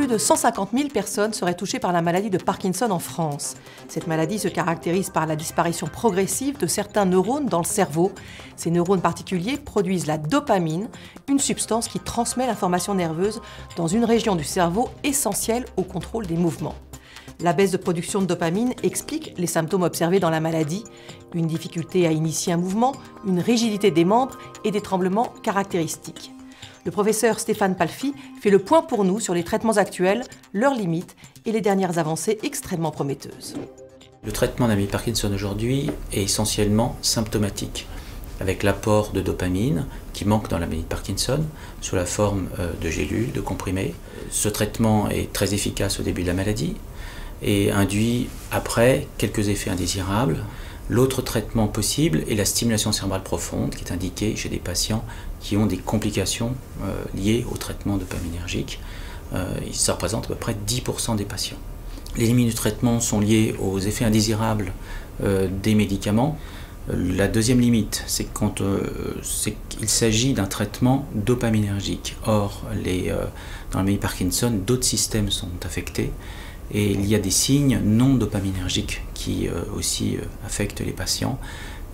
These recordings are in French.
plus de 150 000 personnes seraient touchées par la maladie de Parkinson en France. Cette maladie se caractérise par la disparition progressive de certains neurones dans le cerveau. Ces neurones particuliers produisent la dopamine, une substance qui transmet l'information nerveuse dans une région du cerveau essentielle au contrôle des mouvements. La baisse de production de dopamine explique les symptômes observés dans la maladie, une difficulté à initier un mouvement, une rigidité des membres et des tremblements caractéristiques. Le professeur Stéphane Palfi fait le point pour nous sur les traitements actuels, leurs limites et les dernières avancées extrêmement prometteuses. Le traitement de la maladie de Parkinson aujourd'hui est essentiellement symptomatique, avec l'apport de dopamine qui manque dans la maladie de Parkinson sous la forme de gélules, de comprimés. Ce traitement est très efficace au début de la maladie et induit après quelques effets indésirables. L'autre traitement possible est la stimulation cérébrale profonde qui est indiquée chez des patients qui ont des complications liées au traitement dopaminergique. Ça représente à peu près 10% des patients. Les limites du traitement sont liées aux effets indésirables des médicaments. La deuxième limite, c'est qu'il s'agit d'un traitement dopaminergique. Or, dans la maladie de Parkinson, d'autres systèmes sont affectés. Et il y a des signes non dopaminergiques qui aussi affectent les patients.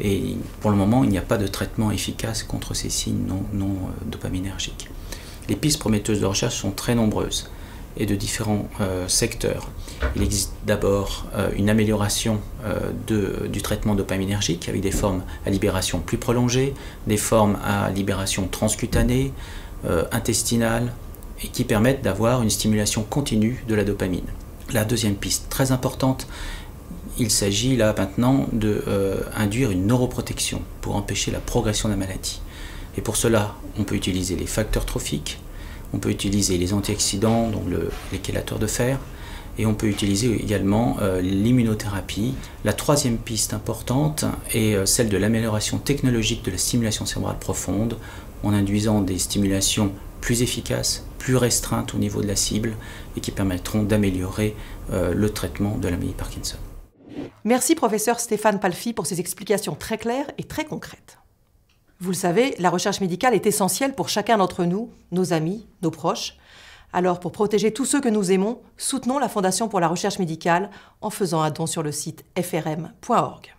Et pour le moment, il n'y a pas de traitement efficace contre ces signes non dopaminergiques. Les pistes prometteuses de recherche sont très nombreuses et de différents secteurs. Il existe d'abord une amélioration du traitement dopaminergique avec des formes à libération plus prolongée, des formes à libération transcutanée, intestinale, et qui permettent d'avoir une stimulation continue de la dopamine. La deuxième piste très importante, il s'agit là maintenant d'induire une neuroprotection pour empêcher la progression de la maladie. Et pour cela, on peut utiliser les facteurs trophiques, on peut utiliser les antioxydants, donc les chélateurs de fer, et on peut utiliser également l'immunothérapie. La troisième piste importante est celle de l'amélioration technologique de la stimulation cérébrale profonde en induisant des stimulations plus efficaces, plus restreintes au niveau de la cible et qui permettront d'améliorer le traitement de la maladie de Parkinson. Merci professeur Stéphane Palfi pour ces explications très claires et très concrètes. Vous le savez, la recherche médicale est essentielle pour chacun d'entre nous, nos amis, nos proches. Alors pour protéger tous ceux que nous aimons, soutenons la Fondation pour la recherche médicale en faisant un don sur le site frm.org.